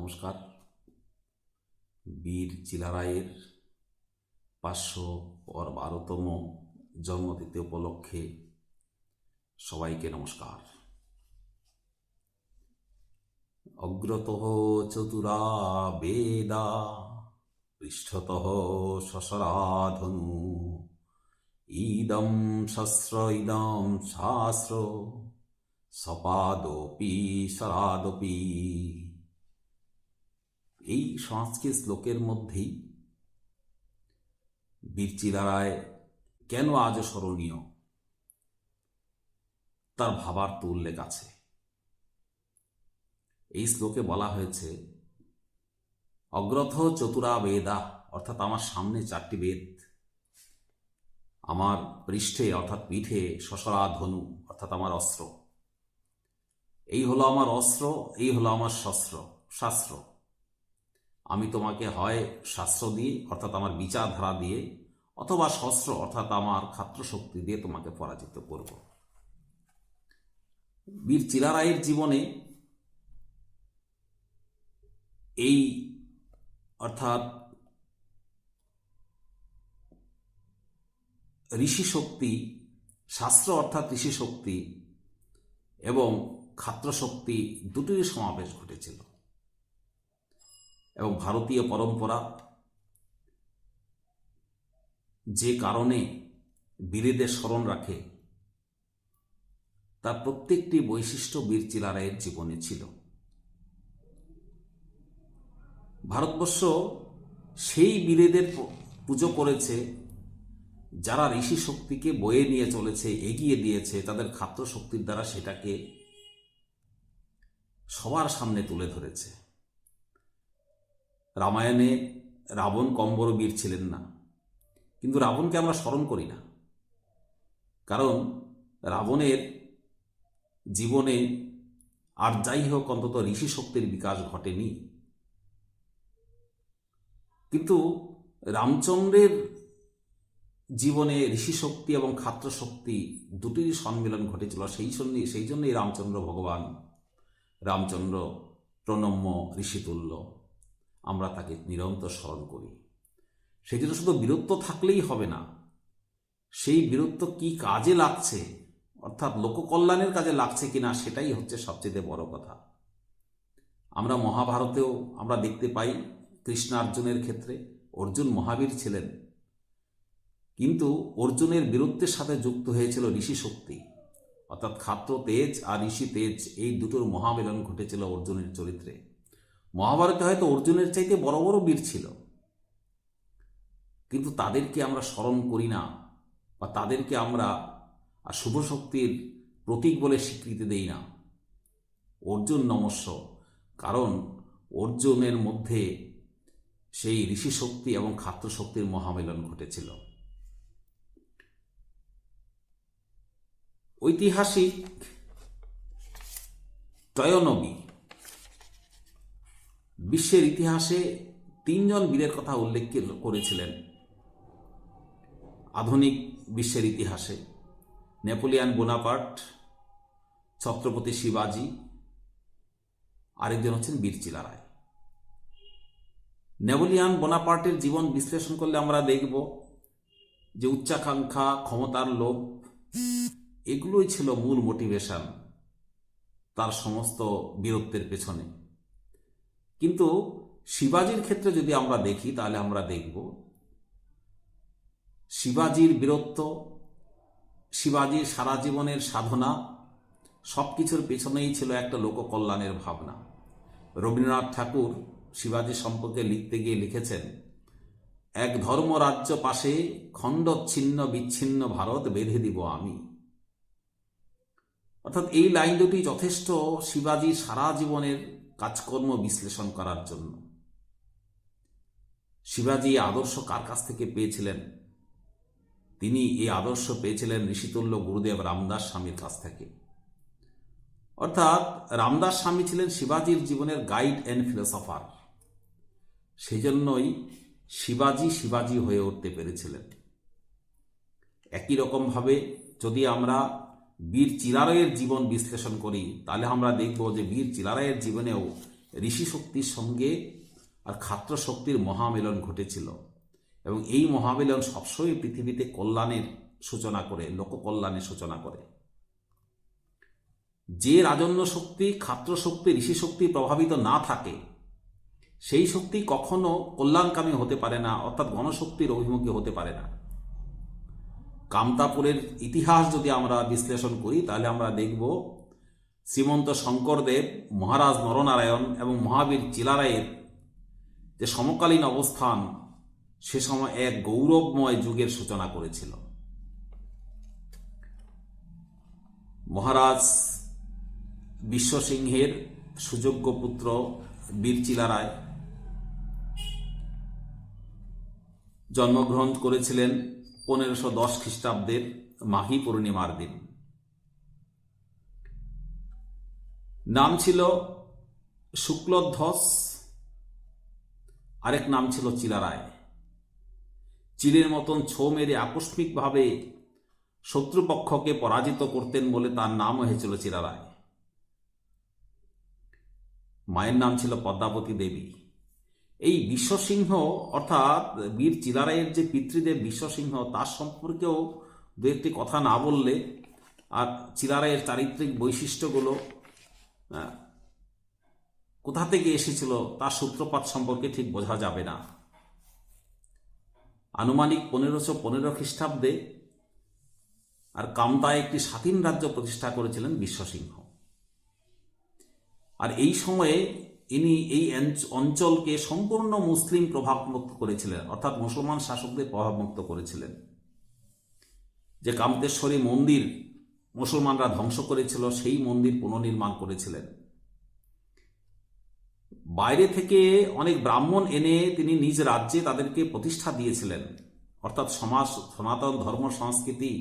নমস্কার। বীর চিলারায়ের 512তম জন্মতিথি উপলক্ষে সবাইকে নমস্কার। অগ্রতঃ চতুরা বেদা পৃষ্ঠতঃ সসরাধনু ইদম শাস্ত্র সপাদপি সরাদপি। এই সংস্কৃত শ্লোকের মধ্যেই বীর চিলারায় কেন আজও স্মরণীয় তার ভাবার্থ উল্লেখ আছে। এই শ্লোকে বলা হয়েছে, অগ্রথ চতুরা বেদা, অর্থাৎ আমার সামনে 4টি বেদ, আমার পৃষ্ঠে অর্থাৎ পিঠে সসরা ধনু অর্থাৎ আমার অস্ত্র। এই হলো আমার অস্ত্র, এই হলো আমার শাস্ত্র। আমি তোমাকে হয় শাস্ত্র দিয়ে অর্থাৎ আমার বিচারধারা দিয়ে, অথবা শস্ত্র অর্থাৎ আমার ক্ষাত্র শক্তি দিয়ে তোমাকে পরাজিত করব। বীর চিলারায়ের জীবনে এই অর্থাৎ ঋষি শক্তি, শাস্ত্র অর্থাৎ ঋষি শক্তি এবং ক্ষাত্র শক্তি দুটির সমাবেশ ঘটেছিল। এবং ভারতীয় পরম্পরা যে কারণে বীরেদের স্মরণ রাখে, তার প্রত্যেকটি বৈশিষ্ট্য বীর চিলারায়ের জীবনে ছিল। ভারতবর্ষ সেই বীরেদের পুজো করেছে যারা ঋষি শক্তিকে বয়ে নিয়ে চলেছে, এগিয়ে দিয়েছে, তাদের ক্ষাত্র শক্তির দ্বারা সেটাকে সবার সামনে তুলে ধরেছে। রামায়ণে রাবণ কম বড় বীর ছিলেন না, কিন্তু রাবণকে আমরা স্মরণ করি না, কারণ রাবণের জীবনে আর যাই হোক অন্তত ঋষি শক্তির বিকাশ ঘটেনি। কিন্তু রামচন্দ্রের জীবনে ঋষি শক্তি এবং ক্ষাত্র শক্তি দুটির সম্মিলন ঘটেছিল। সেই জন্যই রামচন্দ্র ভগবান, রামচন্দ্র প্রণম্য ঋষিতুল্য, আমরা তাকে নিরন্তর স্মরণ করি। সেই জন্য শুধু বীরত্ব থাকলেই হবে না, সেই বীরত্ব কি কাজে লাগছে অর্থাৎ লোককল্যাণের কাজে লাগছে কিনা, সেটাই হচ্ছে সবচেয়ে বড় কথা। আমরা মহাভারতেও আমরা দেখতে পাই কৃষ্ণার্জুনের ক্ষেত্রে অর্জুন মহাবীর ছিলেন, কিন্তু অর্জুনের বীরত্বের সাথে যুক্ত হয়েছিল ঋষি শক্তি, অর্থাৎ ক্ষাত্র তেজ আর ঋষি তেজ, এই দুটোর মহামিলন ঘটেছিল অর্জুনের চরিত্রে। মহাভারতে হয়তো অর্জুনের চাইতে বড় বড় বীর ছিল, কিন্তু তাদেরকে আমরা স্মরণ করি না, বা তাদেরকে আমরা শুভ শক্তির প্রতীক বলে স্বীকৃতি দেই না। অর্জুন নমস্য, কারণ অর্জুনের মধ্যে সেই ঋষি শক্তি এবং ক্ষাত্র শক্তির মহামিলন ঘটেছিল। ঐতিহাসিক টয়নবী বিশ্বের ইতিহাসে 3 জন বীরের কথা উল্লেখ করেছিলেন। আধুনিক বিশ্বের ইতিহাসে নেপোলিয়ান বোনাপার্ট, ছত্রপতি শিবাজি, আরেকজন হচ্ছেন বীর চিলারায়। নেপোলিয়ান বোনাপার্টের জীবন বিশ্লেষণ করলে আমরা দেখব যে উচ্চাকাঙ্ক্ষা, ক্ষমতার লোভ, এগুলোই ছিল মূল মোটিভেশন তার সমস্ত বীরত্বের পেছনে। কিন্তু শিবাজির ক্ষেত্রে যদি আমরা দেখি, তাহলে আমরা দেখব শিবাজির বীরত্ব, শিবাজির সারা জীবনের সাধনা, সবকিছুর পেছনেই ছিল একটা লোককল্যাণের ভাবনা। রবীন্দ্রনাথ ঠাকুর শিবাজি সম্পর্কে লিখতে গিয়ে লিখেছেন, এক ধর্মরাজ্য পাশে খণ্ডচ্ছিন্ন বিচ্ছিন্ন ভারত বেঁধে দিব আমি। অর্থাৎ এই লাইন দুটি যথেষ্ট শিবাজির সারা জীবনের কাজকর্ম বিশ্লেষণ করার জন্য। শিবাজি আদর্শ কার কাছ থেকে পেয়েছিলেন? তিনি এই আদর্শ পেয়েছিলেন ঋষিতুল্য গুরুদেব রামদাস স্বামীর কাছ থেকে। অর্থাৎ রামদাস স্বামী ছিলেন শিবাজির জীবনের গাইড অ্যান্ড ফিলোসফার। সেই জন্যই শিবাজি হয়ে উঠতে পেরেছিলেন। একই রকমভাবে যদি আমরা বীর চিলারায়ের জীবন বিশ্লেষণ করি, তাহলে আমরা দেখব যে বীর চিলারায়ের জীবনেও ঋষি শক্তির সঙ্গে আর খাত্র শক্তির মহামিলন ঘটেছিল, এবং এই মহামিলন সবসময় পৃথিবীতে কল্যাণের সূচনা করে, লোককল্যাণের সূচনা করে। যে রাজন্য শক্তি, খাত্র শক্তি, ঋষি শক্তি প্রভাবিত না থাকে, সেই শক্তি কখনো কল্যাণকামী হতে পারে না, অর্থাৎ গণশক্তির অভিমুখী হতে পারে না। কামতাপুরের ইতিহাস যদি আমরা বিশ্লেষণ করি, তাহলে আমরা দেখব শ্রীমন্ত শঙ্করদেব, মহারাজ নরনারায়ণ এবং মহাবীর চিলারায়ের যে সমকালীন অবস্থান, সে সময় এক গৌরবময় যুগের সূচনা করেছিল। মহারাজ বিশ্বসিংহের সুযোগ্য পুত্র বীর চিলারায় জন্মগ্রহণ করেছিলেন 1510 খ্রিস্টাব্দের মাঘী পূর্ণিমার দিন। নাম ছিল শুক্লধ্বজ, আরেক নাম ছিল চিলারায়। চিলের মতন ছো মেরে আকস্মিকভাবে শত্রুপক্ষকে পরাজিত করতেন বলে তার নাম হয়েছিল চিলারায়। মায়ের নাম ছিল পদ্মাবতী দেবী। এই বিশ্বসিংহ অর্থাৎ বীর চিলারায়ের যে পিতৃদেব বিশ্বসিংহ, তার সম্পর্কেও দু একটি কথা না বললে আর চিলারায়ের চারিত্রিক বৈশিষ্ট্যগুলো কোথা থেকে এসেছিল তার সূত্রপাত সম্পর্কে ঠিক বোঝা যাবে না। আনুমানিক 1515 খ্রিস্টাব্দে আর কামতায় একটি স্বাধীন রাজ্য প্রতিষ্ঠা করেছিলেন বিশ্বসিংহ। আর এই সময়ে ইনি এই অঞ্চলকে সম্পূর্ণ মুসলিম প্রভাবমুক্ত করেছিলেন, অর্থাৎ মুসলমান শাসকদের প্রভাবমুক্ত করেছিলেন। যে কামতেশ্বরী মন্দির মুসলমানরা ধ্বংস করেছিল, সেই মন্দির পুনর্নির্মাণ করেছিলেন। বাইরে থেকে অনেক ব্রাহ্মণ এনে তিনি নিজ রাজ্যে তাদেরকে প্রতিষ্ঠা দিয়েছিলেন, অর্থাৎ সমাজ সনাতন ধর্ম সংস্কৃতি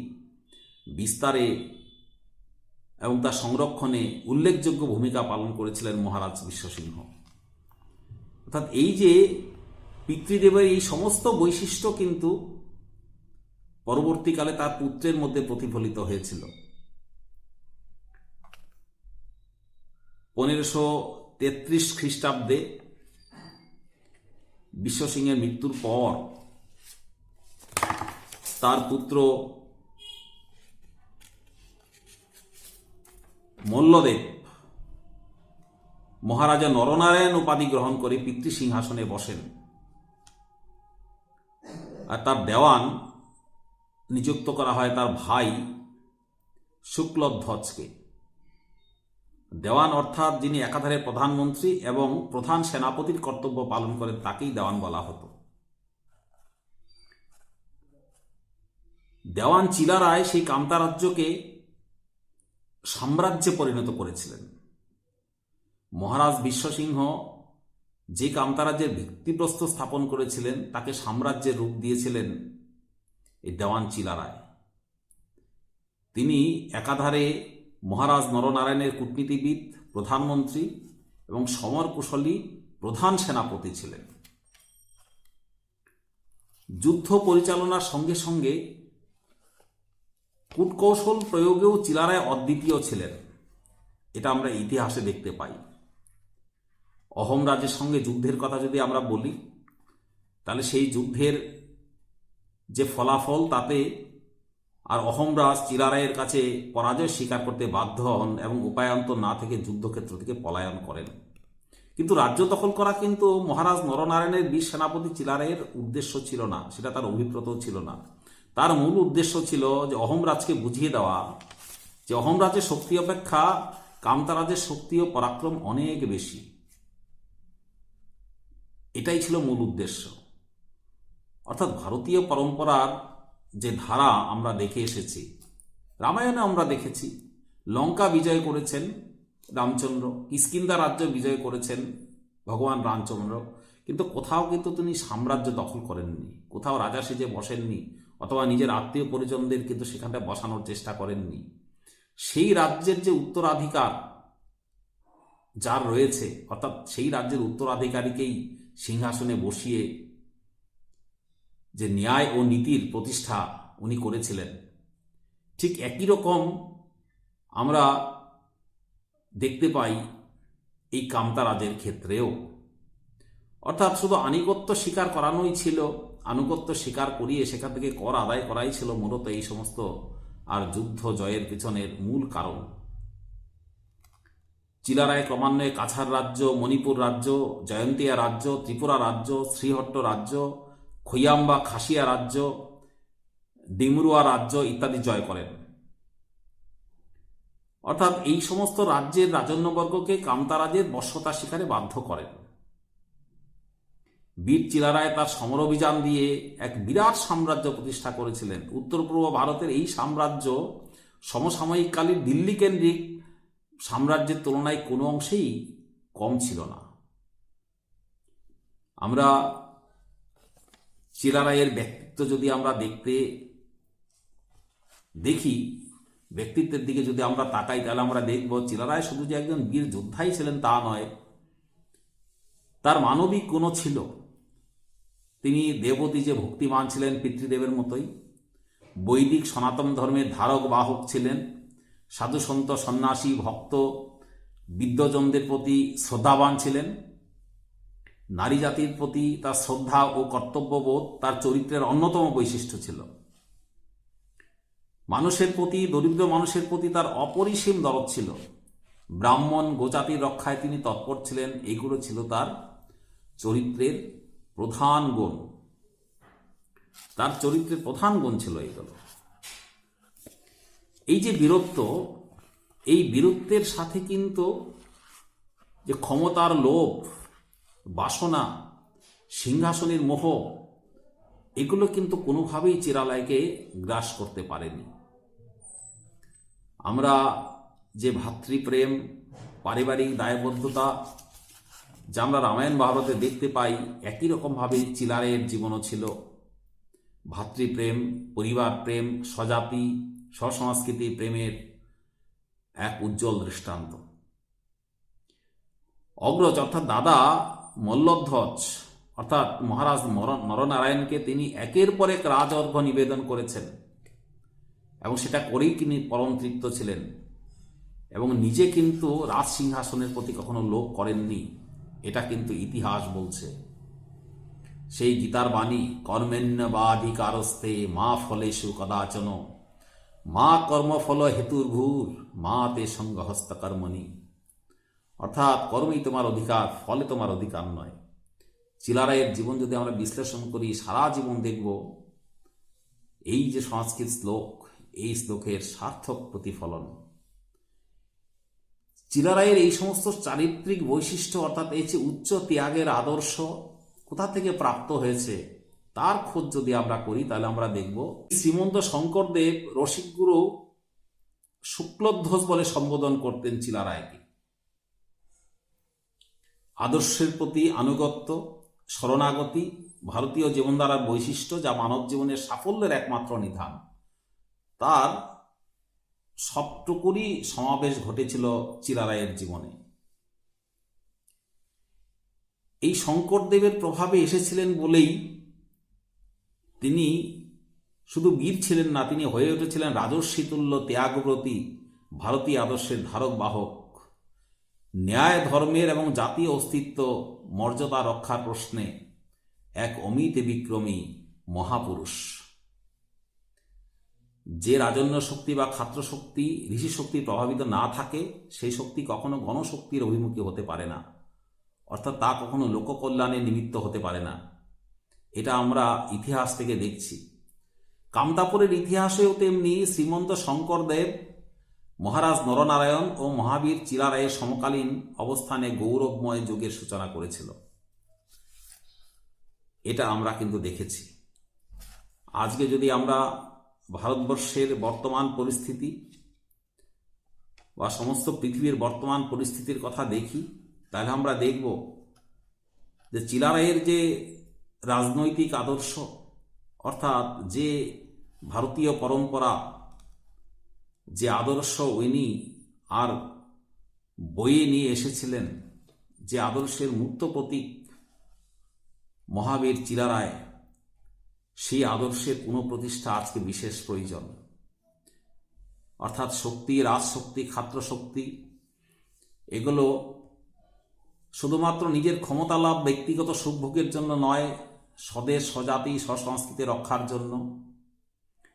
বিস্তারে এবং তার সংরক্ষণে উল্লেখযোগ্য ভূমিকা পালন করেছিলেন মহারাজ বিশ্বসিংহ। অর্থাৎ এই যে পিতৃদেবের এই সমস্ত বৈশিষ্ট্য কিন্তু পরবর্তীকালে তার পুত্রের মধ্যে প্রতিফলিত হয়েছিল। 1533 খ্রিস্টাব্দে বিশ্বসিংহের মৃত্যুর পর তার পুত্র মল্লদেব মহারাজা নরনারায়ণ উপাধি গ্রহণ করে পিতৃসিংহাসনে বসেন, আর তার দেওয়ান নিযুক্ত করা হয় তার ভাই শুক্লধ্বজকে। দেওয়ান অর্থাৎ যিনি একাধারে প্রধানমন্ত্রী এবং প্রধান সেনাপতির কর্তব্য পালন করেন, তাকেই দেওয়ান বলা হতো। দেওয়ান চিলারায় সেই কামতা রাজ্যকে সাম্রাজ্যে পরিণত করেছিলেন। মহারাজ বিশ্বসিংহ যে কামতা রাজ্যের ভিত্তিপ্রস্তর স্থাপন করেছিলেন, তাকে সাম্রাজ্যের রূপ দিয়েছিলেন এই দেওয়ান চিলারায়। তিনি একাধারে মহারাজ নরনারায়ণের কূটনীতিবিদ, প্রধানমন্ত্রী এবং সমরকুশলী প্রধান সেনাপতি ছিলেন। যুদ্ধ পরিচালনার সঙ্গে সঙ্গে কূটকৌশল প্রয়োগেও চিলারায় অদ্বিতীয় ছিলেন, এটা আমরা ইতিহাসে দেখতে পাই। অহোম রাজ্যের সঙ্গে যুদ্ধের কথা যদি আমরা বলি, তাহলে সেই যুদ্ধের যে ফলাফল, তাতে আর অহোমরাজ চিলারায়ের কাছে পরাজয় স্বীকার করতে বাধ্য হন এবং উপায়ান্তর না থেকে যুদ্ধক্ষেত্র থেকে পলায়ন করেন। কিন্তু রাজ্য দখল করা কিন্তু মহারাজ নরনারায়ণের বীর সেনাপতি চিলারায়ের উদ্দেশ্য ছিল না, সেটা তার অভিপ্রতও ছিল না। তার মূল উদ্দেশ্য ছিল যে অহোমরাজকে বুঝিয়ে দেওয়া যে অহোমরাজের শক্তি অপেক্ষা কামতারাজের শক্তি ও পরাক্রম অনেক বেশি। এটাই ছিল মূল উদ্দেশ্য। অর্থাৎ ভারতীয় পরম্পরার যে ধারা আমরা দেখে এসেছি, রামায়ণে আমরা দেখেছি লঙ্কা বিজয় করেছেন রামচন্দ্র, কিষ্কিন্ধা রাজ্য বিজয় করেছেন ভগবান রামচন্দ্র, কিন্তু কোথাও কিন্তু তিনি সাম্রাজ্য দখল করেননি, কোথাও রাজা সেজে বসেননি, অথবা নিজের আত্মীয় পরিজনদের কিন্তু সেখানটা বসানোর চেষ্টা করেননি। সেই রাজ্যের যে উত্তরাধিকার যার রয়েছে, অর্থাৎ সেই রাজ্যের উত্তরাধিকারীকেই সিংহাসনে বসিয়ে যে ন্যায় ও নীতির প্রতিষ্ঠা উনি করেছিলেন। ঠিক একই রকম আমরা দেখতে পাই এই কামতারাজের ক্ষেত্রেও। অর্থাৎ শুধু আনুগত্য স্বীকার করানোই ছিল, আনুগত্য স্বীকার করিয়ে সেখান থেকে কর আদায় করাই ছিল মূলত এই সমস্ত আর যুদ্ধ জয়ের পিছনের মূল কারণ। চিলারায় ক্রমান্বয়ে কাছাড় রাজ্য, মণিপুর রাজ্য, জয়ন্তিয়া রাজ্য, ত্রিপুরা রাজ্য, শ্রীহট্ট রাজ্য, খৈয়াম্বা খাসিয়া রাজ্য, ডিমরুয়া রাজ্য ইত্যাদি জয় করেন। অর্থাৎ এই সমস্ত রাজ্যের রাজন্যবর্গকে কামতারাজের বশ্যতা স্বীকারে বাধ্য করেন। বীর চিলারায় তার সমর অভিযান দিয়ে এক বিরাট সাম্রাজ্য প্রতিষ্ঠা করেছিলেন। উত্তর পূর্ব ভারতের এই সাম্রাজ্য সমসাময়িককালীন দিল্লি কেন্দ্রিক সাম্রাজ্যের তুলনায় কোনো অংশেই কম ছিল না। আমরা চিলারায়ের ব্যক্তিত্ব যদি আমরা দেখি, ব্যক্তিত্বের দিকে যদি আমরা তাকাই, তাহলে আমরা দেখব চিলারায় শুধু যে একজন বীর যোদ্ধাই ছিলেন তা নয়, তার মানবিক গুণও ছিল। তিনি দেবতী যে ভক্তিমান ছিলেন পিতৃদেবের মতোই, বৈদিক সনাতন ধর্মের ধারক বাহক ছিলেন, সাধু সন্ত সন্ন্যাসী ভক্ত বিদ্বজনদের প্রতি শ্রদ্ধাবান ছিলেন, নারী জাতির প্রতি তার শ্রদ্ধা ও কর্তব্যবোধ তার চরিত্রের অন্যতম বৈশিষ্ট্য ছিল। মানুষের প্রতি, দরিদ্র মানুষের প্রতি তার অপরিসীম দরদ ছিল। ব্রাহ্মণ গোজাতির রক্ষায় তিনি তৎপর ছিলেন। এগুলো ছিল তার চরিত্রের প্রধান গুণ। তার চরিত্রের প্রধান গুণ ছিল এগুলো। এই যে বীরত্ব, এই বীরত্বের সাথে কিন্তু যে ক্ষমতার লোভ, বাসনা, সিংহাসনের মোহ, এগুলো কিন্তু কোনোভাবেই চিলারায়কে গ্রাস করতে পারেনি। আমরা যে ভাতৃপ্রেম, পারিবারিক দায়বদ্ধতা যা আমরা রামায়ণ মহাভারতে দেখতে পাই, একই রকমভাবে চিলারায়ের জীবনও ছিল। ভাতৃপ্রেম, পরিবার প্রেম, স্বজাতি স্বসংস্কৃতি প্রেমের এক উজ্জ্বল দৃষ্টান্ত। অগ্রজ অর্থাৎ দাদা মল্লধ্বজ অর্থাৎ মহারাজ নরনারায়ণকে তিনি একের পর এক রাজ অর্ঘ্য নিবেদন করেছেন এবং সেটা করেই তিনি পরম তৃপ্ত ছিলেন এবং নিজে কিন্তু রাজ সিংহাসনের প্রতি কখনো লোভ করেননি। এটা কিন্তু ইতিহাস বলছে। সেই গীতার বাণী, কর্মেণ্যবাধিকারস্তে মা ফলেষু কদাচন মা কর্মফল হেতুর্ভূর মা তে সঙ্গহস্ত কর্মণি। অর্থাৎ কর্মই তোমার অধিকার, ফলে তোমার অধিকার নয়। চিলারায়ের জীবন যদি আমরা বিশ্লেষণ করি, সারা জীবন দেখব এই যে সংস্কৃত শ্লোক, এই শ্লোকের সার্থক প্রতিফলন। চিলারায়ের এই সমস্ত চারিত্রিক বৈশিষ্ট্য অর্থাৎ এই যে উচ্চ ত্যাগের আদর্শ কোথা থেকে প্রাপ্ত হয়েছে তার খোঁজ যদি আমরা করি, তাহলে আমরা দেখব শ্রীমন্ত শঙ্করদেব রসিকগুরু শুক্লধ্বজ বলে সম্বোধন করতেন চিলারায়কে। আদর্শের প্রতি আনুগত্য, শরণাগতি ভারতীয় জীবনধারার বৈশিষ্ট্য, যা মানব জীবনের সাফল্যের একমাত্র নিধান। তার সবটুকুরই সমাবেশ ঘটেছিল চিলারায়ের জীবনে। এই শঙ্করদেবের প্রভাবে এসেছিলেন বলেই তিনি শুধু বীর ছিলেন না, তিনি হয়ে উঠেছিলেন রাজর্ষিতুল্য ত্যাগব্রতী ভারতীয় আদর্শের ধারক বাহক। ন্যায়, ধর্মের এবং জাতীয় অস্তিত্ব মর্যাদা রক্ষার প্রশ্নে এক অমিত বিক্রমী মহাপুরুষ। যে রাজন্য শক্তি বা ক্ষাত্র শক্তি ঋষি শক্তি প্রভাবিত না থাকে, সেই শক্তি কখনো গণশক্তির অভিমুখী হতে পারে না, অর্থাৎ তা কখনো লোককল্যাণের নিমিত্ত হতে পারে না। এটা আমরা ইতিহাস থেকে দেখছি। কামতাপুরের ইতিহাসেও তেমনি শ্রীমন্ত শঙ্করদেব মহারাজ নরনারায়ণ ও মহাবীর চিলারায়ের সমকালীন অবস্থানে গৌরবময় যুগের সূচনা করেছিল। এটা আমরা কিন্তু দেখেছি। আজকে যদি আমরা ভারতবর্ষের বর্তমান পরিস্থিতি বা সমস্ত পৃথিবীর বর্তমান পরিস্থিতির কথা দেখি, তাহলে আমরা দেখব যে চিলারায়ের যে রাজনৈতিক আদর্শ অর্থাৎ যে ভারতীয় পরম্পরা, যে আদর্শ উনি আর বয়ে নিয়ে এসেছিলেন, যে আদর্শের মূর্ত প্রতীক মহাবীর চিলারায়, সেই আদর্শের পুনঃপ্রতিষ্ঠা আজকে বিশেষ প্রয়োজন। অর্থাৎ শক্তি, রাজশক্তি, ক্ষাত্র শক্তি, এগুলো শুধুমাত্র নিজের ক্ষমতা লাভ, ব্যক্তিগত সুখভোগের জন্য নয়, স্বদেশ, স্বজাতি, স্বসংস্কৃতি রক্ষার জন্য,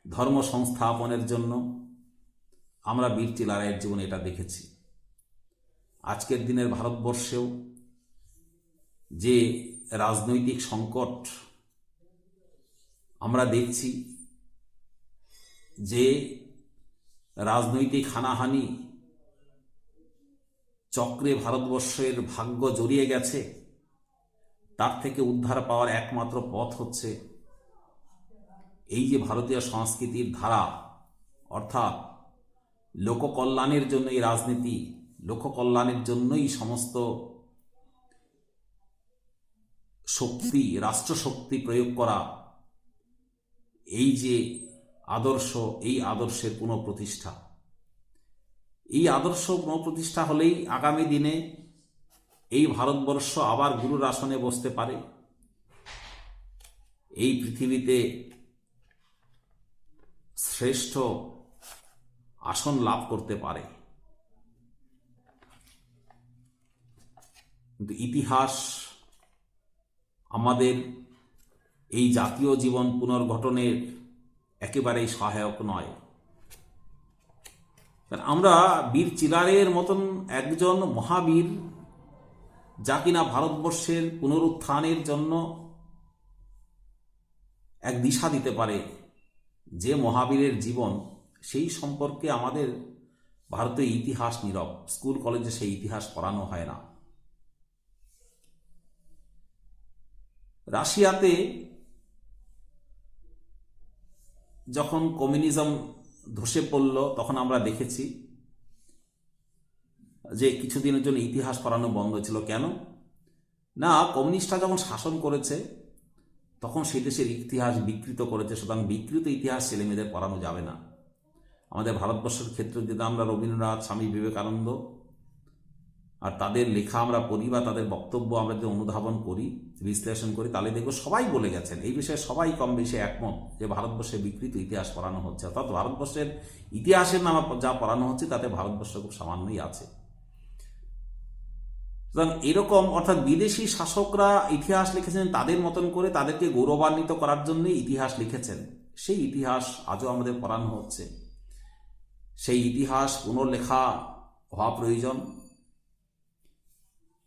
ধর্ম সংস্থাপনের জন্য আমরা বীর চিলারায়ের জীবনে এটা দেখেছি। আজকের দিনের ভারতবর্ষেও যে রাজনৈতিক সংকট আমরা দেখছি, যে রাজনৈতিক হানাহানি চক্রে ভারতবর্ষের ভাগ্য জড়িয়ে গেছে, তার থেকে উদ্ধার পাওয়ার একমাত্র পথ হচ্ছে এই যে ভারতীয় সংস্কৃতির ধারা, অর্থাৎ লোককল্যাণের জন্য এই রাজনীতি, লোককল্যাণের জন্যই সমস্ত শক্তি, রাষ্ট্রশক্তি প্রয়োগ করা, এই যে আদর্শ, এই আদর্শের পুনঃপ্রতিষ্ঠা। এই আদর্শ পুনঃপ্রতিষ্ঠা হলেই আগামী দিনে এই ভারতবর্ষ আবার গুরুর আসনে বসতে পারে, এই পৃথিবীতে শ্রেষ্ঠ আসন লাভ করতে পারে। কিন্তু ইতিহাস আমাদের এই জাতীয় জীবন পুনর্গঠনের একেবারেই সহায়ক নয়। আমরা বীর চিলারের মতন একজন মহাবীর, যা কিনা ভারতবর্ষের পুনরুত্থানের জন্য এক দিশা দিতে পারে, যে মহাবীরের জীবন, সেই সম্পর্কে আমাদের ভারতীয় ইতিহাস নীরব। স্কুল কলেজে সেই ইতিহাস পড়ানো হয় না। রাশিয়াতে যখন কমিউনিজম ধসে পড়ল, তখন আমরা দেখেছি যে কিছুদিনের জন্য ইতিহাস পড়ানো বন্ধ ছিল। কেন না, কমিউনিস্টরা যখন শাসন করেছে তখন সেই দেশের ইতিহাস বিকৃত করেছে। সুতরাং বিকৃত ইতিহাস ছেলেমেয়েদের পড়ানো যাবে না। আমাদের ভারতবর্ষের ক্ষেত্রে যদি আমরা রবীন্দ্রনাথ, স্বামী বিবেকানন্দ আর তাদের লেখা আমরা পড়ি বা তাদের বক্তব্য আমরা যদি অনুধাবন করি, বিশ্লেষণ করি, তাহলে দেখব সবাই বলে গেছেন, এই বিষয়ে সবাই কম বেশি একমত, যে ভারতবর্ষে বিকৃত ইতিহাস পড়ানো হচ্ছে। অর্থাৎ ভারতবর্ষের ইতিহাসের নামে যা পড়ানো হচ্ছে তাতে ভারতবর্ষ খুব সামান্যই আছে। সুতরাং এরকম, অর্থাৎ বিদেশি শাসকরা ইতিহাস লিখেছেন তাদের মতন করে, তাদেরকে গৌরবান্বিত করার জন্যই ইতিহাস লিখেছেন। সেই ইতিহাস আজও আমাদের পড়ানো হচ্ছে। সেই ইতিহাস পুনর্লেখা হওয়া প্রয়োজন।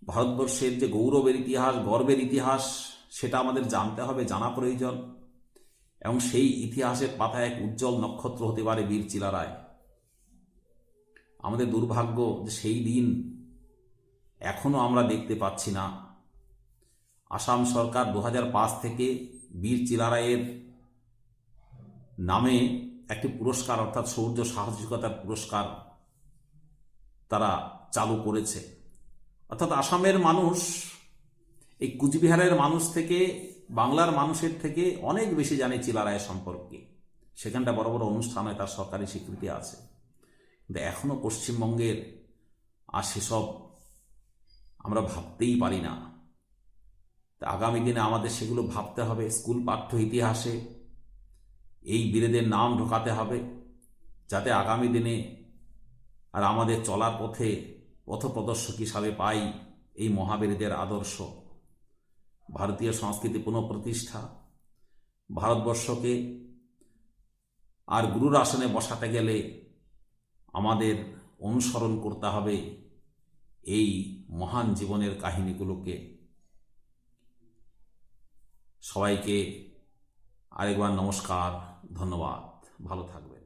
ভারতবর্ষের যে গৌরবের ইতিহাস, গর্বের ইতিহাস, সেটা আমাদের জানতে হবে, জানা প্রয়োজন। এবং সেই ইতিহাসের পাতায় এক উজ্জ্বল নক্ষত্র হতে পারে বীর চিলারায়। আমাদের দুর্ভাগ্য যে সেই দিন এখনো আমরা দেখতে পাচ্ছি না। আসাম সরকার 2005 থেকে বীর চিলারায়ের নামে একটি পুরস্কার, অর্থাৎ শৌর্য সাহসিকতার পুরস্কার তারা চালু করেছে। অর্থাৎ আসামের মানুষ এই কুচবিহারের মানুষ থেকে, বাংলার মানুষের থেকে অনেক বেশি জানে চিলারায় সম্পর্কে। সেখানটা বড় বড় অনুষ্ঠান হয়, তার সরকারি স্বীকৃতি আছে। কিন্তু এখনো পশ্চিমবঙ্গের আর সেসব আমরা ভাবতেই পারি না। তা আগামী দিনে আমাদের সেগুলো ভাবতে হবে। স্কুল পাঠ্য ইতিহাসে এই বীরেদের নাম ঢোকাতে হবে, যাতে আগামী দিনে আর আমাদের চলার পথে পথপ্রদর্শক হিসাবে পাই এই মহাবীরদের আদর্শ। ভারতীয় সংস্কৃতি পুনঃপ্রতিষ্ঠা, ভারতবর্ষকে আর গুরুর আসনে বসাতে গেলে আমাদের অনুসরণ করতে হবে এই মহান জীবনের কাহিনীগুলোকে। সবাইকে আরেকবার নমস্কার, ধন্যবাদ, ভালো থাকবেন।